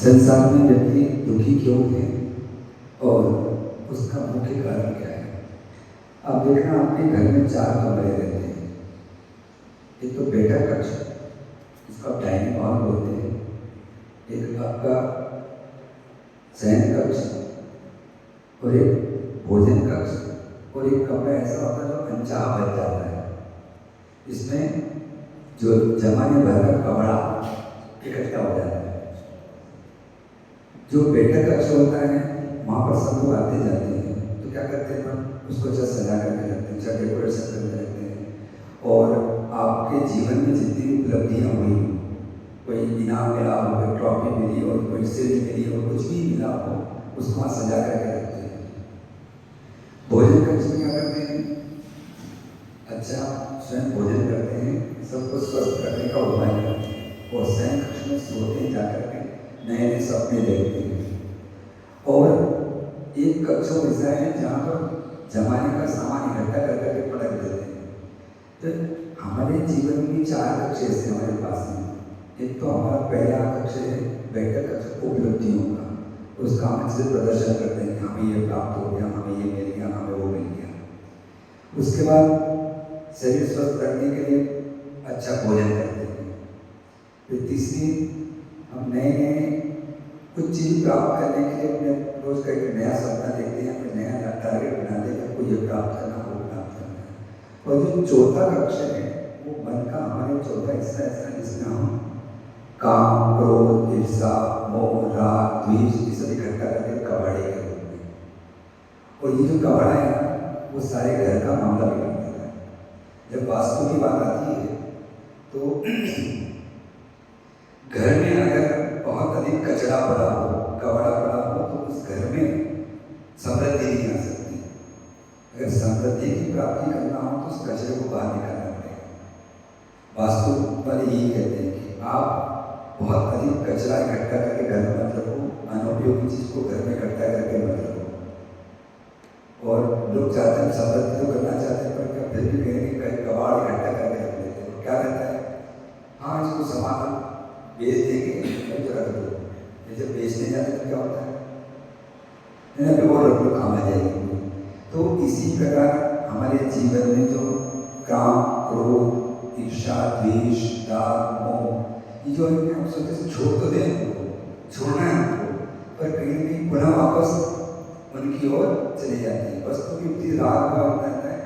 संसार में व्यक्ति दुखी क्यों है और उसका मुख्य कारण क्या है। आप देखना, आपके घर में 4 कमरे रहते हैं। एक तो बैठक कक्ष, इसको डाइनिंग हॉल बोलते हैं, एक आपका शयन कक्ष और एक भोजन कक्ष, और एक कमरा ऐसा होता है जो अनचाहा बच जाता है। इसमें जो जमाने भर का कपड़ा इकट्ठा हो जाता है। जो बैठक कक्ष होता है वहाँ पर सब लोग आते जाते हैं, तो क्या करते हैं अपन उसको अच्छा सजा करके रखते हैं, अच्छा डेकोरेशन करके रखते हैं। और आपके जीवन में जितनी उपलब्धियाँ हुई, कोई इनाम मिला हो, कोई ट्रॉफी मिली और कोई सीढ़ी मिली हो, कुछ भी मिला हो, उसको वहाँ सजा करके रखते हैं। भोजन कक्ष में क्या करते हैं, अच्छा स्वयं भोजन करते हैं, सबको स्वस्थ करने का उपाय करते हैं, और शयन कक्ष में सोते हैं, जाकर के नए नए सपने देखते हैं। और एक कक्ष ऐसा है जहाँ पर जमाने का सामान इकट्ठा कर करके पटक देते हैं। तो हमारे जीवन में 4 कक्ष ऐसे हमारे पास हैं। एक तो हमारा पहला कक्ष है बैठक कक्ष, उपलब्धियों का, उसका हम अच्छे से प्रदर्शन करते हैं, हमें ये प्राप्त हो गया, हमें ये मिल गया, हमें वो मिल गया। उसके बाद शरीर स्वस्थ रखने के लिए अच्छा भोजन करते हैं। फिर तीसरी, हम नए नए कुछ चीज़ प्राप्त करने के लिए अपने रोज का एक नया सपना देखते हैं, अपने नया टारगेट बनाते हैं, आपको ये प्राप्त करना, वो प्राप्त करना है। और जो चौथा कक्ष है वो मन का हमारे चौथा हिस्सा ऐसा है जिसमें हम काम, क्रोध, ईर्षा, मोह, राग, द्वेष ये सब इकट्ठा करके कबाड़े के रूप में, और ये जो कबाड़ा है ना वो सारे घर का मामला बिगाड़ देता है। जब वास्तु की बात आती है तो घर में अगर बहुत अधिक कचरा पड़ा हो, कबाड़ा पड़ा हो, तो उस घर में समृद्धि नहीं आ सकती। अगर समृद्धि की प्राप्ति करना हो तो उस कचरे को बाहर निकालना पड़ेगा। वास्तु वाले यही कहते हैं कि आप बहुत अधिक कचरा इकट्ठा करके घर में मत रखो, अनुपयोगी चीज को घर में इकट्ठा करके मत रखो। और लोग चाहते हैं समृद्धि तो करना चाहते हैं, पर क्या फिर भी कहीं कबाड़ इकट्ठा करके रख लेते हैं। क्या रहता है, हाँ इसको सामान बेच देंगे तो रख दो, जब बेचने जाते तो क्या होता है, फिर वो रख लो, काम आ जाएगी। तो इसी प्रकार हमारे जीवन में जो काम, क्रोध, ईर्षा, द्वेष, राग, मोह, ये जो है हम सोचते हैं छोड़ तो दें, छोड़ना है हमको, पर कहीं ना कहीं पुनः वापस उनकी ओर चले जाते हैं। वस्तु की प्रति राग भाव रहता है,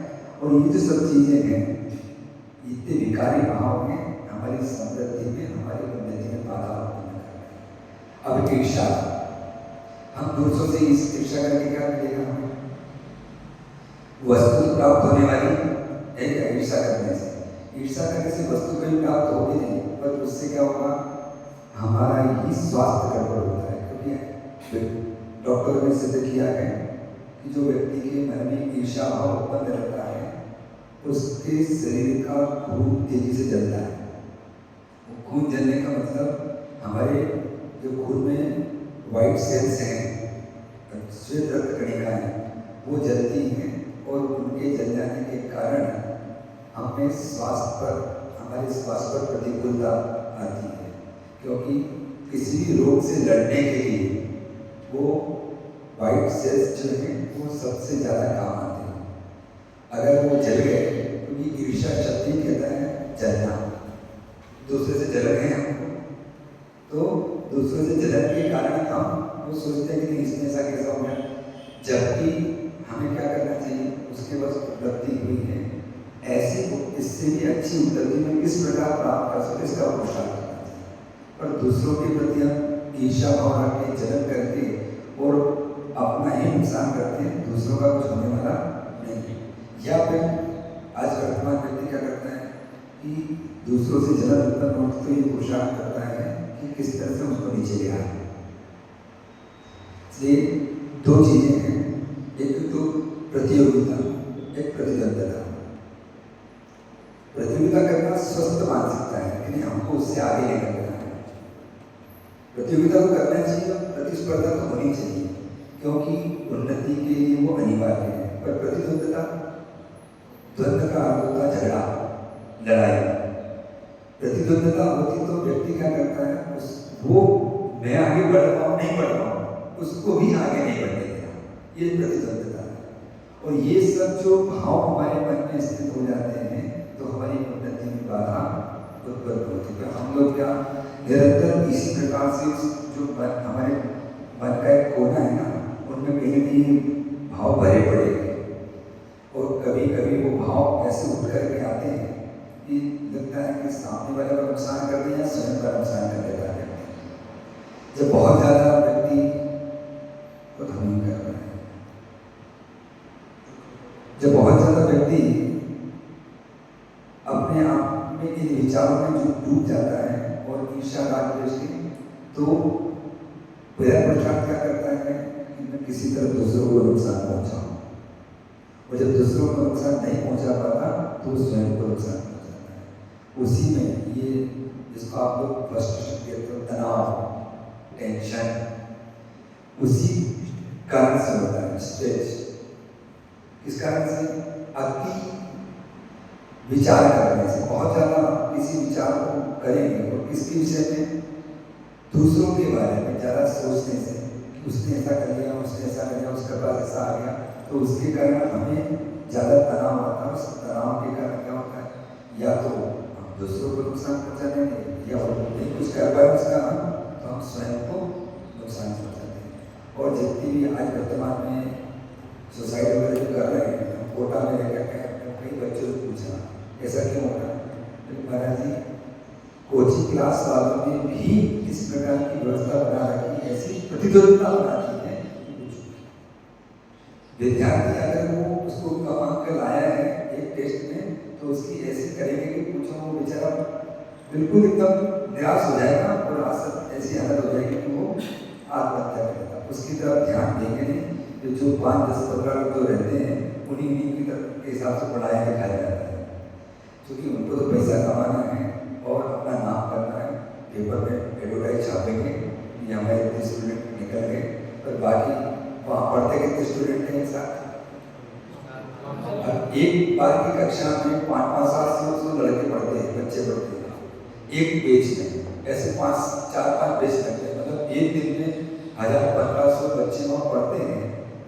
और ये जो सब चीज़ें हैं, इतने विकारी भाव हैं, हमारी समृद्धि में, हमारी उन्नति में बाधा उत्पन्न कर रहे हैं। अब ईर्षा, हम दूसरों से इस ईर्षा करके क्या मिलेगा हमें, वस्तु प्राप्त होने वाली है क्या ईर्षा करने से। ईर्षा करने से वस्तु कहीं प्राप्त होगी नहीं, पर उससे क्या होगा, हमारा ही स्वास्थ्य गड़बड़ होता है। क्योंकि डॉक्टर ने सिद्ध किया है कि जो व्यक्ति के मन में ईर्षा भाव उत्पन्न रहता है उसके शरीर का खून तेजी से जलता है। खून जलने का मतलब हमारे जो खून में वाइट सेल्स हैं, श्वेत रक्त कणिका है, वो जलती हैं, और उनके जल जाने के कारण हमें स्वास्थ्य पर, हमारे स्वास्थ्य पर प्रतिकूलता आती है। क्योंकि किसी भी रोग से लड़ने के लिए वो वाइट सेल्स जो हैं वो सबसे ज़्यादा काम आते हैं। अगर वो जल गए, क्योंकि ईर्षा शक्ति कहता है जलना, दूसरे से जल रहे हैं हमको, तो दूसरे से जलन के कारण हम वो सोचते हैं कि नहीं इसमें ऐसा कैसा हो गया, जबकि हमें क्या करना चाहिए, उसके पास उपलब्धि हुई है, ऐसी इससे भी अच्छी उपलब्धि में किस प्रकार प्राप्त कर सकते इसका पुरुषार्थ करना चाहिए। पर दूसरों के प्रति हम ईर्षा भाव रख के, जलन करके और अपना ही नुकसान करते हैं, दूसरों का कुछ होने वाला नहीं। या फिर आज वर्तमान व्यक्ति क्या करता है कि दूसरों से जलन उत्पन्न हो तो ये पुरुषार्थ करता है कि किस तरह से उसको नीचे ले आए। इसलिए 2 चीजें हैं, एक तो प्रतियोगिता, एक प्रतिद्वंदता। प्रतियोगिता करना स्वस्थ मानसिकता है, लेकिन हमको उससे आगे नहीं करना है। प्रतियोगिता तो करना चाहिए, प्रतिस्पर्धा तो होनी चाहिए, क्योंकि उन्नति के लिए वो अनिवार्य है। पर प्रतिद्वंदता, द्वंद्व का अर्थ होता है झगड़ा, लड़ाई। प्रतिद्वंदता होती तो व्यक्ति क्या करता है, वो मैं आगे बढ़ पाऊँ नहीं बढ़ पाऊँ, उसको भी आगे नहीं बढ़ने देना, ये प्रतिद्वंदता है। और ये सब जो भाव हमारे मन में स्थित हो जाते हैं तो हमारी उन्नति में बाधा उत्पन्न होती है। हम लोग क्या निरंतर इसी प्रकार से जो हमारे मन का एक कोना है ना, उनमें कहीं ना कहीं भाव भरे पड़े हैं और कभी कभी वो भाव ऐसे उठ करके आते हैं कि लगता है कि सामने वाले का नुकसान कर दिया, स्वयं का नुकसान कर देता है। जब बहुत ज़्यादा व्यक्ति को धनी कर रहा है, जब बहुत ज़्यादा व्यक्ति अपने आप में इन विचारों में जो डूब जाता है और ईर्ष्या राग द्वेष, तो पहला पुरुषार्थ क्या करता है कि मैं किसी तरह दूसरों को नुकसान पहुंचाऊं, और जब दूसरों को नुकसान नहीं पहुंचा पाता तो स्वयं को नुकसान पहुंचाता है। उसी में ये जिसको आप लोग फ्रस्ट्रेशन कहते हो, तनाव, टेंशन, उसी कारण से होता है। स्ट्रेस किस कारण से? अति विचार करने से। बहुत ज़्यादा किसी विचार को करेंगे और किसके विषय में? दूसरों के बारे में ज़्यादा सोचने से कि उसने ऐसा कर लिया, उसने ऐसा कर लिया, उसके पास ऐसा आ गया, तो उसके कारण हमें ज़्यादा तनाव आता है। उस तनाव के कारण क्या होता है? या तो हम दूसरों को नुकसान पहुँचा देंगे, या वो नहीं कुछ कर पाए उसका तो हम स्वयं को नुकसान पहुँचाते हैं। और जितनी भी आज वर्तमान में सोसाइटी वगैरह जो कर रहे हैं, हम कोटा में रह करके कई बच्चों से पूछा ऐसा क्यों हो रहा है? महाराज जी, कोचिंग क्लास वालों ने भी इस प्रकार की व्यवस्था बना रखी, ऐसी प्रतिद्वंदता बना दी है। विद्यार्थी अगर वो उसको कम अंक लाया है एक टेस्ट में, तो उसकी ऐसी करेंगे कि पूछो वो बेचारा बिल्कुल एकदम निराश हो जाएगा और आसक्त ऐसी हालत हो जाएगी कि वो आत्महत्या करेगा। उसकी तरफ ध्यान देंगे नहीं। जो 5-10-15 लोग जो रहते हैं उन्हीं की तरफ के हिसाब से पढ़ाया लिखाया जाता है, क्योंकि उनको तो पैसा कमाना है और अपना नाम करना है। पेपर में एडवर्टाइज छापेंगे कि हमारे इतने स्टूडेंट निकल गए, पर बाकी वहाँ पढ़ते कितने स्टूडेंट हैं एक साथ? एक बार की कक्षा में 500-700 लड़के पढ़ते हैं, बच्चे पढ़ते हैं एक पेज में। ऐसे 4-5 पेज लगते हैं, मतलब एक दिन में 1000-1500 बच्चे वहाँ पढ़ते हैं।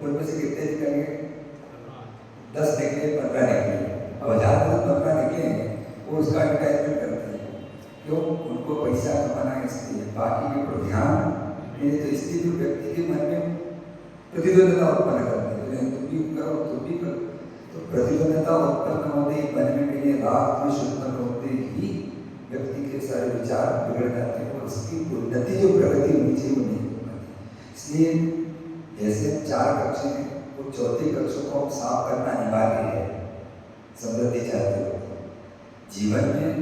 उनमें से कितने निकलेंगे? 10 निकले, 15 निकले। अब 1000-15 निकले हैं, वो उसका एडवर्टाइजमेंट करते हैं। क्यों? उनको पैसा कमाना है इसलिए, बाकी के पर ध्यान नहीं। तो इसलिए जो व्यक्ति के मन में प्रतिद्वंदता उत्पन्न करते हैं, तुम भी करो तुम भी करो, तो प्रतिद्वंदता उत्पन्न होते ही मन में कहीं राग द्वेष उत्पन्न होते ही व्यक्ति के सारे विचार बिगड़ जाते हैं और उसकी उन्नति जो प्रगति होनी चाहिए वो नहीं हो पाती। इसलिए जैसे 4 कक्ष हैं, वो चौथे कक्ष को साफ करना अनिवार्य है। समृद्धि चाहते हो जीवन में,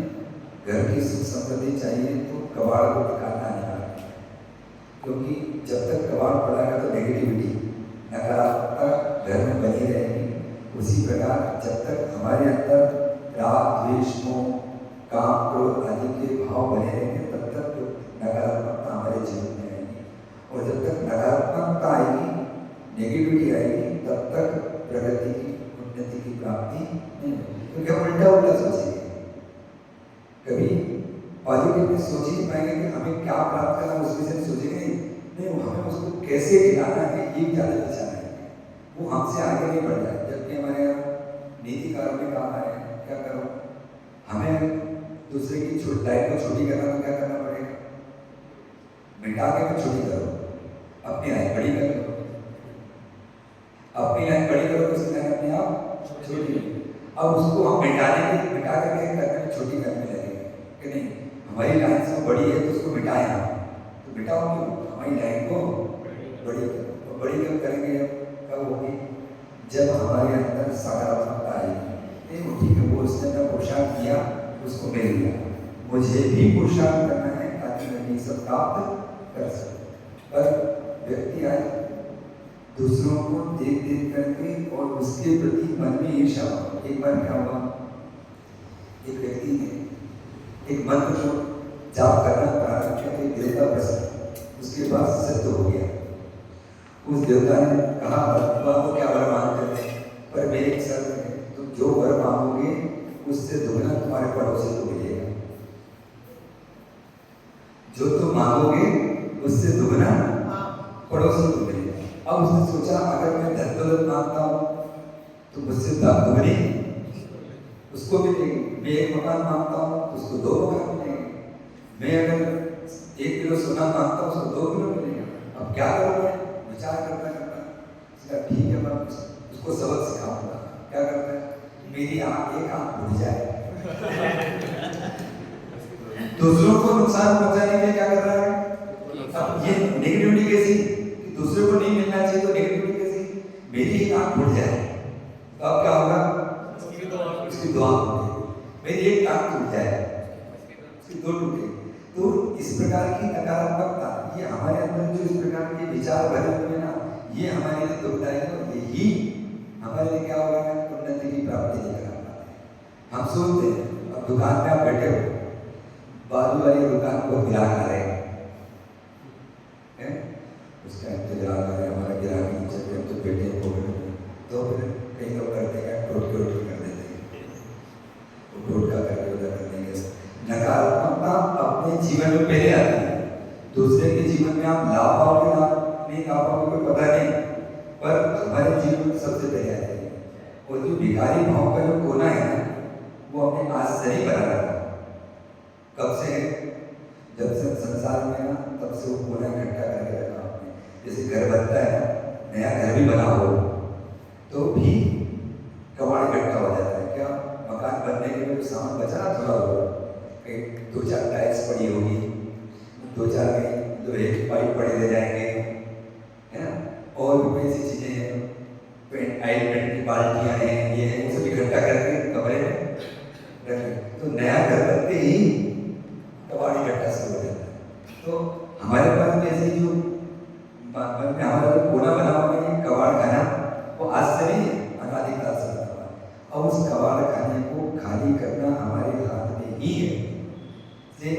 घर की सुख समृद्धि चाहिए तो कबाड़ को निकालना अनिवार्य है। क्योंकि जब तक कबाड़ पड़ेगा तो नेगेटिविटी, नकारात्मकता घर में बनी रहेगी। उसी प्रकार जब तक हमारे अंदर राग द्वेष मोह काम क्रोध आदि के भाव बने रहेंगे, तब तक नकारात्मकता हमारे जीवन में आएगी। और जब तक नकारात्मकता आएगी, नेगेटिविटी आएगी, तब तक प्रगति की उन्नति की प्राप्ति नहीं होगी। क्योंकि हम उल्टा उल्टा सोचेंगे, कभी पॉजिटिव में सोच ही नहीं पाएंगे कि हमें क्या प्राप्त करना, उस विषय में सोचेंगे नहीं, हमें उसको कैसे गिराना है ये ज़्यादा विचार है, वो हमसे आगे नहीं बढ़ जाए। जबकि हमारे यहाँ नीतिकारों ने कहा है क्या करो, हमें दूसरे की लाइफ को छोटी करना तो क्या करना पड़ेगा? मिटा के तो छोटी करो, अपनी लाइफ बड़ी कर लो। अपनी लाइफ बड़ी करो तो उसकी लाइफ अपने आप छोटी। अब उसको हम मिटा करके करने में छोटी करने लगेंगे कि नहीं, हमारी लाइफ से बड़ी है तो उसको मिटाएं हम, तो मिटाओ क्यों? हमारी लाइफ को बड़ी करो। और बड़ी कब करेंगे? कब होगी? जब हमारे अंदर सकारात्मकता आएगी। नहीं ठीक है, वो उसने अपना पुरुषार्थ किया, उसको मिल गया, मुझे भी पुरुषार्थ करना है ताकि मैं ये सब प्राप्त कर सकूं। पर व्यक्ति आज दूसरों को देख करके और उसके प्रति मन में ईर्ष्या। एक बार क्या हुआ, एक व्यक्ति ने एक मंत्र को जाप करना प्रारंभ किया, तो देवता प्रसन्न, उसके बाद सिद्ध हो गया। उस देवता ने कहा को क्या वर मांगते हैं, पर मेरे एक शर्त है, तुम जो वर मांगोगे उससे दुगना तुम्हारे पड़ोसी को मिलेगा। जो तुम मांगोगे उससे दुगना पड़ोसी को मिलेगा। अब उसने सोचा अगर मैं धन दौलत मांगता हूँ तो मुझसे दुगनी उसको मिलेगी, मैं एक मकान मांगता हूँ तो उसको 2 मकान मिलेंगे, मैं अगर 1 किलो सोना मांगता हूँ उसको 2 किलो मिलेगा। अब क्या करूँगा? विचार करता करता इसका ठीक है, मैं उसको सबक सिखाऊंगा। क्या करता है? मेरी एक आँख उड़ जाए, दूसरों को नुकसान पहुंचाने के लिए क्या कर रहा है? अब ये नेगेटिविटी कैसी कि दूसरे को नहीं मिलना चाहिए, तो नेगेटिविटी कैसी? मेरी एक आँख उड़ जाए तो अब क्या होगा? उसकी 2 आँख उड़ेगी। मेरी एक आँख टूट जाए, उसकी 2 टूटेगी। तो इस प्रकार की नकारात्मकता, ये हमारे अंदर जो इस प्रकार के विचार भरे हुए हैं ना, ये हमारे लिए दुखदायक है और यही हमारे लिए क्या हो रहा है? उन्नति की प्राप्ति नहीं करा पाते। हम सोचते हैं, अब दुकान में आप बैठे हो, बाजू वाली दुकान को गिराक आ रहे हैं, उसका इंतजार कर रहे हैं, हमारा गिराक नहीं चल रहे, तो बैठे तो फिर कई लोग करते हैं टोटके कर देते हैं, टोटका करके उधर कर देंगे। नकारात्मकता अपने जीवन में पहले आती है, दूसरे के जीवन में आप ला पाओगे ना नहीं ला पाओगे कोई पता नहीं, पर हमारे जीवन में सबसे पहले आती है। और जो भिखारी भाव का जो कोना है ना, वो अपने आज से नहीं बना रहा था। कब से? जब से संसार में ना, तब से वो कोना इकट्ठा करके रखा आपने। जैसे घर बनता है ना, नया घर भी बना हो तो भी कबाड़ इकट्ठा हो जाता है। क्या मकान बनने के लिए सामान बचा ना थोड़ा हो, कहीं 2-4 टाइल्स पड़ी होगी, 2-4 कहीं लोहे की पाइप पड़े रह जाएंगे, है ना, और भी ऐसी चीजें हैं, पेंट की बाल्टियाँ हैं, ये है, वो सब इकट्ठा करके कमरे में रखें। तो नया घर बनते ही कबाड़ इकट्ठा शुरू हो जाता है। तो हमारे पास में ऐसे जो मन में हमारा जो कोना बना हुआ है कबाड़ खाना, वो आज से नहीं, अनादिकाल से बना हुआ है। और उस कबाड़ खाने को खाली करना हमारे हाथ में ही है। से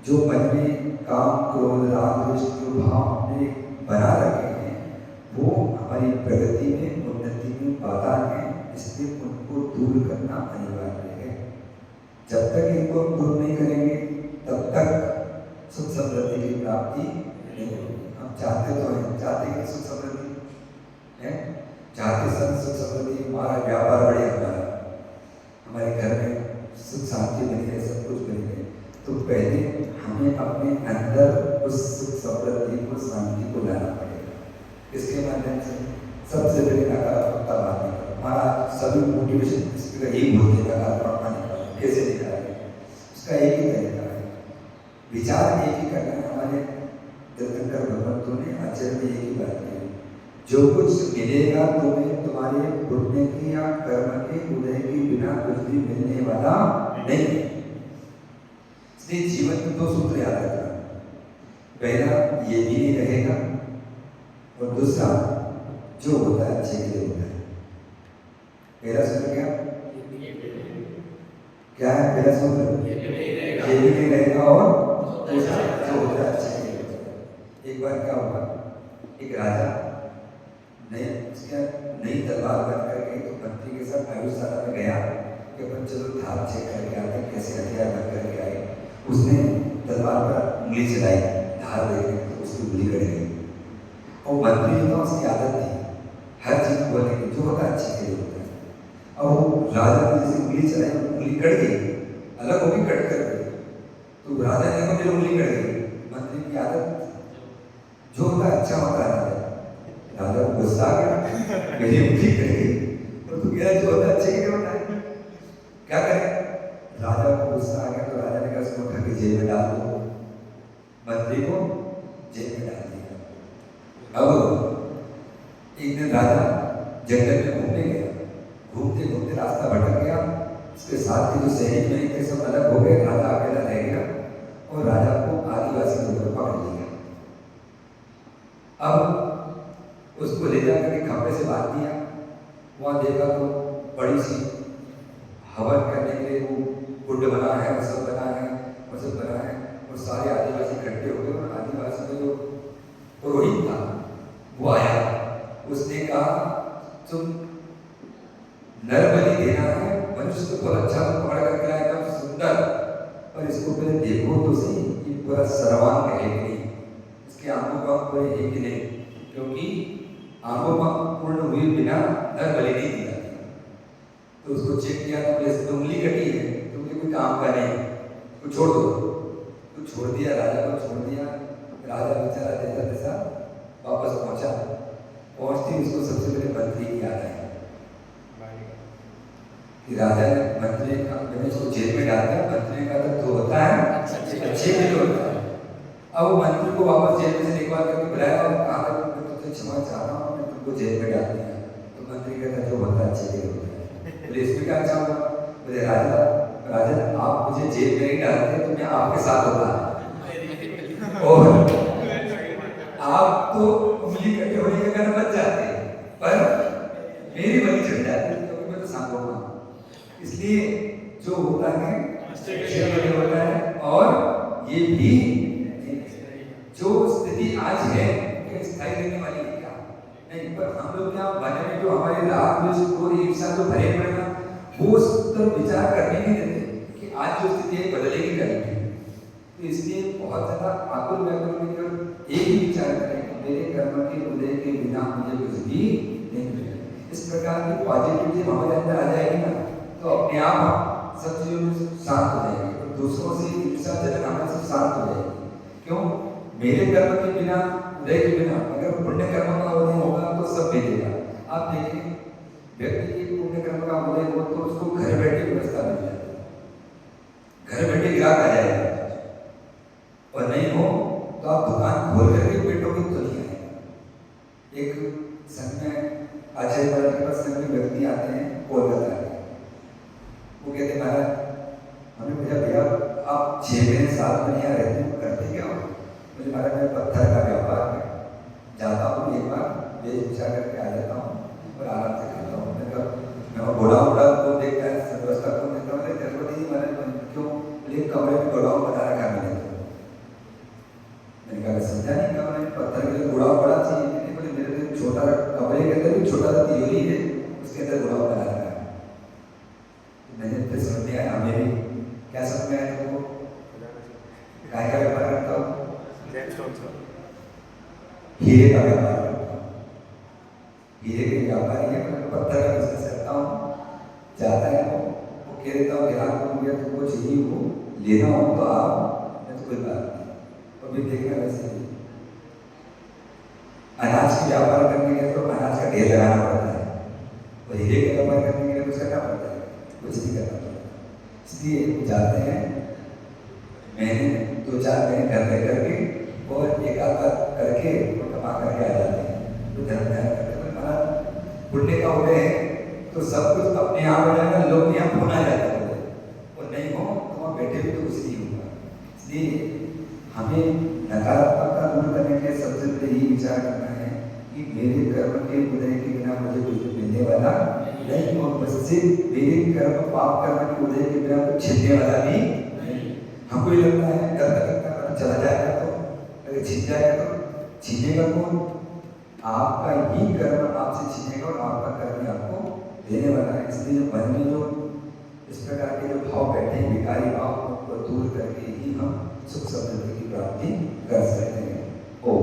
जो मन में काम, क्रोध, राग, द्वेष जो भाव हमने बना रखे हैं, वो हमारी प्रगति में, उन्नति में बाधा है, इसलिए उनको दूर करना अनिवार्य है। जब तक इनको दूर नहीं करेंगे तब तक सुख समृद्धि की प्राप्ति नहीं होगी। हम चाहते तो हैं, चाहते हैं सुख समृद्धि है, चाहते सब सुख समृद्धि, हमारा व्यापार बढ़े, हमारे घर में सुख शांति बनी रहे, सब कुछ बनी रहे, तो पहले हमें अपने अंदर उस सुख समृद्धि को, शांति को लाना पड़ेगा। इसके माध्यम से सबसे पहले नकारात्मकता बात नहीं करो। हमारा सभी मोटिवेशन इसका यही बोलते हैं, नकारात्मकता नहीं करो। कैसे निकालेंगे? उसका एक ही तरीका है, विचार एक ही करना है। हमारे तीर्थंकर भगवंतों ने आचरण में एक ही बात की, जो कुछ मिलेगा तुम्हें तुम्हारे पुण्य की या कर्म के उदय के बिना कुछ भी मिलने वाला नहीं। इसलिए जीवन में 2 सूत्र याद रखना, पहला ये भी नहीं रहेगा, और दूसरा जो होता है अच्छे के लिए होता है। पहला सूत्र क्या है? पहला सूत्र ये भी नहीं रहेगा, और दूसरा जो होता है अच्छे के लिए होता है। एक बार क्या हुआ, एक राजा नई तलवार बन करके तो मंत्री के साथ आयुषशाला में गया कि अपन चलो धार चेक करके आते हैं कैसे हथियार बन करके आए। उसने तलवार पर उंगली चलाई, धार देखने तो उसकी उंगली कट गई। और मंत्री जो था उसकी आदत थी हर चीज बोलने की, जो होता है अच्छे के लिए होता है। और वो राजा ने जैसे उंगली चलाई, उंगली कट गई, अलग होगी, कट कर गई। तो राजा ने कहा मेरी उंगली कट गई। मंत्री की आदत, जो होता है अच्छा होता है। राजा को गुस्सा आ गया, मेरी उंगली कट गई, और तू कह रहा जो होता है अच्छे के लिए होता है, क्या करें? राजा को गुस्सा आ गया, तो राजा ने कहा उसको उठा के जेल में डाल दो। मंत्री को जेल में डाल दिया। अब एक दिन राजा जंगल में घूमने गया, घूमते घूमते रास्ता भटक गया, उसके साथ के जो सैनिक में थे सब अलग हो गए, राजा अकेला रह गया, और राजा को आदिवासी लोगों पकड़ लिया। अब उसको ले जाकर के खंभे से बांध दिया। वहाँ देखा तो बड़ी सी हवन करने के लिए वो कुंड बना है, वो सब बना है, वो सब बना है, और सारे आदिवासी इकट्ठे हो गए। और आदिवासी में जो पुरोहित था वो आया, उसने कहा तुम नर बलि देना है, मनुष्य तो बहुत अच्छा पकड़ करके लाया, एकदम सुंदर, और इसको पहले देखो तो सही, ये पूरा सर्वांग है कि नहीं, हुए हैं कि नहीं, क्योंकि आंखों पर पूर्ण हुए बिना नर बलि नहीं दी जाती। तो उसको चेक किया तो बोले इसमें उंगली कटी है, तो बोले कोई काम का नहीं, तो छोड़ दो। तो छोड़ दिया, राजा को छोड़ दिया। राजा बेचारा जैसा तैसा वापस पहुंचा। पहुंचते ही उसको सबसे पहले मंत्री की याद आई कि राजा ने मंत्री का, मैंने उसको जेल में डाल दिया। मंत्री का तो होता है अच्छे के लिए होता है। अब वो मंत्री को वापस जेल में से निकाल करके बुलाया और कहा मैं तुमसे क्षमा चाहता हूँ, मैं तुमको जेल में डाल दिया। तो मंत्री कहता जो होता है अच्छे के लिए होता है। बोले इसमें क्या अच्छा हुआ? बोले राजा आप मुझे जेल में नहीं डालते तो मैं आपके साथ होता, और आप तो उंगली कटे होने के कारण बच जाते, पर मेरी बलि चढ़ जाती क्योंकि मैं तो सांगोपा। इसलिए जो होता है होता है। और ये भी जो स्थिति आज है क्या स्थायी रहने वाली है क्या? नहीं, पर हम लोग क्या मन में जो हमारे राग द्वेष ईर्ष्या जो भरे पड़े ना, वो उस पर विचार करने नहीं देते कि आज जो स्थिति है बदलेगी करेंगे। तो इसलिए बहुत ज्यादा आकुल व्याकुल में केवल एक ही विचार करें कि मेरे कर्म के उदय के बिना मुझे कुछ भी नहीं मिलेगा। इस प्रकार की पॉजिटिविटी हमारे अंदर आ जाएगी ना, तो अपने आप सब चीजों में शांत हो जाएगी और दूसरों से ईर्ष्या जलन हमारे से शांत हो जाएगी। क्यों? मेरे कर्म के बिना उदय के बिना अगर पुण्य कर्म का उदय होगा तो सब मिलेगा। आप देखिए व्यक्ति के पुण्य कर्म का उदय हो तो उसको घर बैठे व्यवस्था मिल जाती है, घर बैठे ग्राहक आ जाएगा। और नहीं हो तो आप दुकान खोल करके बैठोगे तो नहीं आएगा। एक संघ में आचार्य महाराज के पास संघ में व्यक्ति आते हैं कोलकाता के, वो कहते महाराज हमें पूछा भैया आप 6 महीने 7 महीने यहाँ रहते हैं, करते क्या हो? मुझे महाराज मैं पत्थर का व्यापार है, जाता हूँ एक बार बेच बिछा करके आ जाता हूँ और आराम से खाता हूँ। मैं घोड़ा को देखता है, व्यवस्था को देखता हूँ, नहीं महाराज क्यों? बोले कमरे में घोड़ा बना रखा मैंने। मैंने कहा समझा नहीं, कमरे में पत्थर के लिए घोड़ा बड़ा चाहिए। नहीं बोले मेरे लिए छोटा कमरे के अंदर भी छोटा सा तिजोरी है, उसके अंदर घोड़ा बना रखा है। मैंने फिर समझ में आया, हमें भी क्या समझ में आया तुमको? काय का व्यापार करता हूँ? हीरे का व्यापार करता हूँ, हीरे के व्यापारी है, मैं पत्थर का बिजनेस करता हूँ। जाता है वो कह देता हूँ ग्राहक को मुझे तुमको चाहिए वो लेना हो तो आप, मैं तो कोई बात नहीं। और भी देखना वैसे ही अनाज की व्यापार करने के लिए तो अनाज का ढेर लगाना पड़ता है, और हीरे का व्यापार करने के लिए कुछ करना पड़ता है, कुछ नहीं करना पड़ता। इसलिए जाते हैं महीने 2-4 महीने घर रह करके और एक आध बार करके कमा करके आ जाते हैं। तो धर्म ध्यान करते हैं महाराज पुण्य का उदय है तो सब कुछ अपने आप हो जाएगा, लोग यहाँ फोन आ जाता है, और नहीं हो तो वहाँ बैठे भी तो कुछ नहीं होगा। इसलिए हमें नकारात्मकता दूर करने के सबसे पहले यही विचार करना है कि मेरे कर्म के उदय के बिना मुझे कुछ मिलने वाला नहीं, और मुझसे मेरे कर्म पाप कर्म के उदय के बिना कुछ छिनने वाला भी नहीं। हमको ये लगता है करता चला जाएगा, तो अगर छिन जाएगा तो छीनेगा कौन? आपका ही कर्म आपसे छीनेगा और आपका कर्म आपको देने वाला है। इसलिए मन में जो इस प्रकार के जो भाव बैठे हैं विकारी भाव को दूर करके ही हम सुख समृद्धि की प्राप्ति कर सकते हैं। ओ